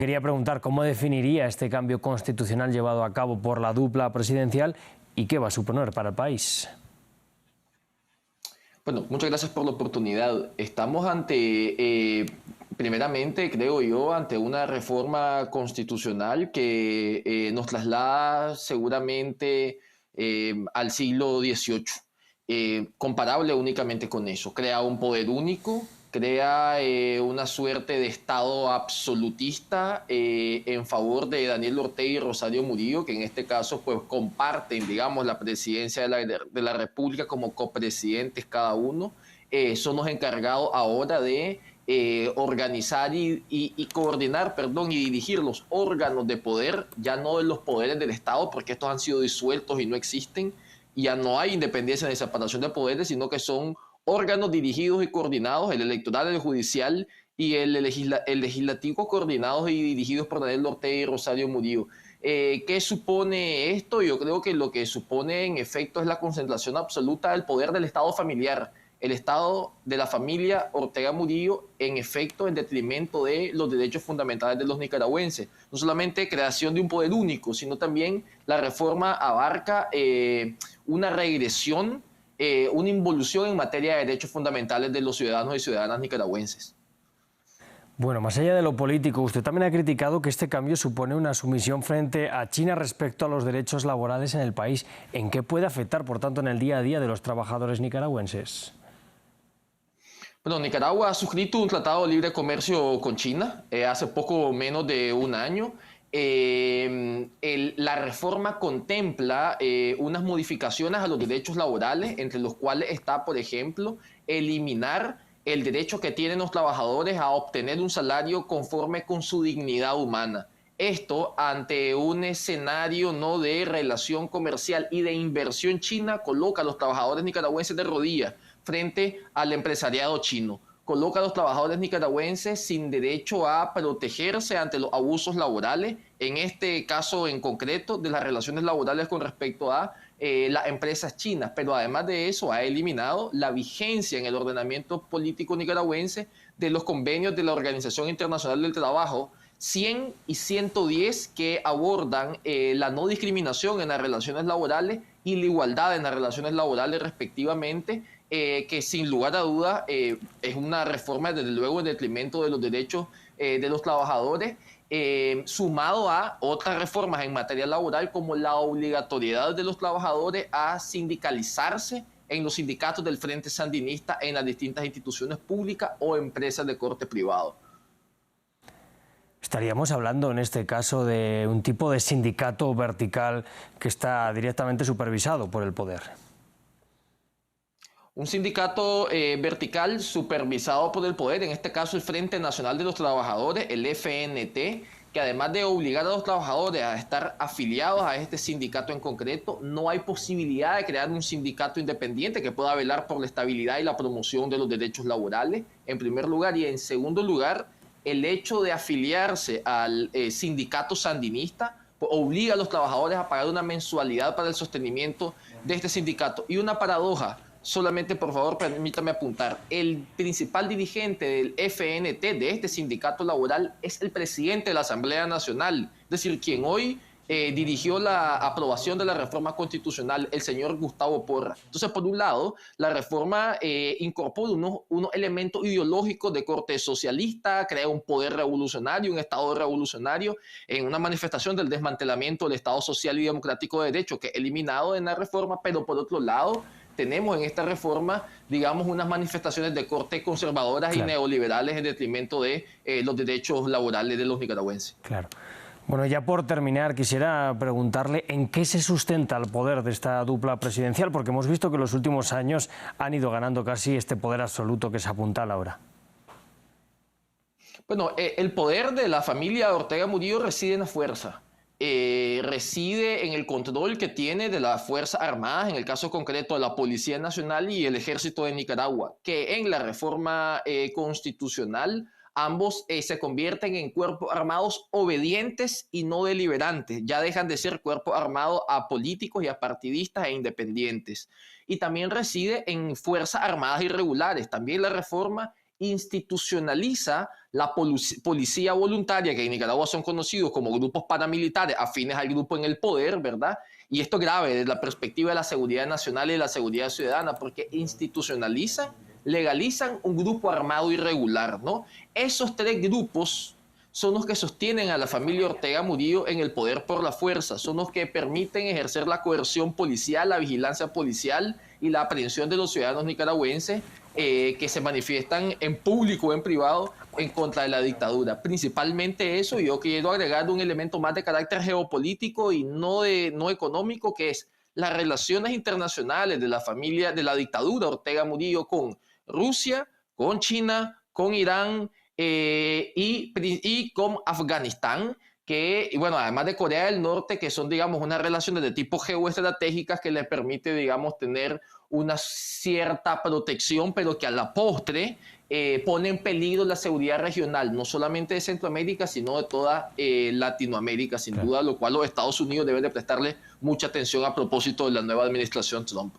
Quería preguntar cómo definiría este cambio constitucional llevado a cabo por la dupla presidencial y qué va a suponer para el país. Bueno, muchas gracias por la oportunidad. Estamos primeramente, creo yo, ante una reforma constitucional que nos traslada seguramente al siglo XVIII, comparable únicamente con eso. Crea un poder único, crea una suerte de Estado absolutista en favor de Daniel Ortega y Rosario Murillo, que en este caso pues comparten, digamos, la presidencia de la República como copresidentes cada uno. Son los encargados ahora de organizar y coordinar, perdón, y dirigir los órganos de poder, ya no de los poderes del Estado, porque estos han sido disueltos y no existen, ya no hay independencia ni separación de poderes, sino que son órganos dirigidos y coordinados, el electoral, el judicial y el legislativo, coordinados y dirigidos por Daniel Ortega y Rosario Murillo. ¿Qué supone esto? Yo creo que lo que supone en efecto es la concentración absoluta del poder del Estado familiar, el Estado de la familia Ortega Murillo, en efecto en detrimento de los derechos fundamentales de los nicaragüenses. No solamente creación de un poder único, sino también la reforma abarca una regresión, una involución en materia de derechos fundamentales de los ciudadanos y ciudadanas nicaragüenses. Bueno, más allá de lo político, usted también ha criticado que este cambio supone una sumisión frente a China respecto a los derechos laborales en el país. ¿En qué puede afectar, por tanto, en el día a día de los trabajadores nicaragüenses? Bueno, Nicaragua ha suscrito un tratado de libre comercio con China hace poco menos de un año. La reforma contempla unas modificaciones a los derechos laborales, entre los cuales está, por ejemplo, eliminar el derecho que tienen los trabajadores a obtener un salario conforme con su dignidad humana. Esto ante un escenario no de relación comercial y de inversión china coloca a los trabajadores nicaragüenses de rodillas frente al empresariado chino. Coloca a los trabajadores nicaragüenses sin derecho a protegerse ante los abusos laborales, en este caso en concreto de las relaciones laborales con respecto a las empresas chinas, pero además de eso ha eliminado la vigencia en el ordenamiento político nicaragüense de los convenios de la Organización Internacional del Trabajo 100 y 110 que abordan la no discriminación en las relaciones laborales y la igualdad en las relaciones laborales respectivamente, que sin lugar a duda es una reforma desde luego en detrimento de los derechos de los trabajadores, sumado a otras reformas en materia laboral como la obligatoriedad de los trabajadores a sindicalizarse en los sindicatos del Frente Sandinista en las distintas instituciones públicas o empresas de corte privado. Estaríamos hablando en este caso de un tipo de sindicato vertical que está directamente supervisado por el poder. Un sindicato vertical supervisado por el poder, en este caso el Frente Nacional de los Trabajadores, el FNT, que además de obligar a los trabajadores a estar afiliados a este sindicato en concreto, no hay posibilidad de crear un sindicato independiente que pueda velar por la estabilidad y la promoción de los derechos laborales, en primer lugar, y en segundo lugar, el hecho de afiliarse al sindicato sandinista obliga a los trabajadores a pagar una mensualidad para el sostenimiento de este sindicato. Y una paradoja, solamente por favor permítame apuntar, el principal dirigente del FNT, de este sindicato laboral, es el presidente de la Asamblea Nacional, es decir, quien hoy dirigió la aprobación de la reforma constitucional, el señor Gustavo Porra. Entonces, por un lado, la reforma incorpora unos elementos ideológicos de corte socialista, crea un poder revolucionario, un Estado revolucionario, en una manifestación del desmantelamiento del Estado social y democrático de derecho, que es eliminado en la reforma, pero por otro lado, tenemos en esta reforma, digamos, unas manifestaciones de corte conservadoras y neoliberales en detrimento de los derechos laborales de los nicaragüenses. Claro. Bueno, ya por terminar, quisiera preguntarle en qué se sustenta el poder de esta dupla presidencial, porque hemos visto que en los últimos años han ido ganando casi este poder absoluto que se apuntala ahora. Bueno, el poder de la familia Ortega Murillo reside en la fuerza. Reside en el control que tiene de las Fuerzas Armadas, en el caso concreto de la Policía Nacional y el Ejército de Nicaragua, que en la reforma constitucional ambos se convierten en cuerpos armados obedientes y no deliberantes. Ya dejan de ser cuerpos armados apolíticos y apartidistas e independientes. Y también reside en Fuerzas Armadas irregulares. También la reforma institucionaliza la policía voluntaria, que en Nicaragua son conocidos como grupos paramilitares afines al grupo en el poder, ¿verdad? Y esto es grave desde la perspectiva de la seguridad nacional y de la seguridad ciudadana, porque institucionalizan, legalizan un grupo armado irregular, ¿no? Esos tres grupos son los que sostienen a la familia Ortega Murillo en el poder por la fuerza, son los que permiten ejercer la coerción policial, la vigilancia policial y la aprehensión de los ciudadanos nicaragüenses que se manifiestan en público o en privado en contra de la dictadura. Principalmente eso, y yo quiero agregar un elemento más de carácter geopolítico y no económico, que es las relaciones internacionales de la familia, de la dictadura Ortega Murillo con Rusia, con China, con Irán, y con Afganistán, que, bueno, además de Corea del Norte, que son, digamos, unas relaciones de tipo geoestratégicas que les permite, digamos, tener una cierta protección, pero que a la postre pone en peligro la seguridad regional, no solamente de Centroamérica, sino de toda Latinoamérica, sin duda, lo cual los Estados Unidos deben de prestarle mucha atención a propósito de la nueva administración Trump.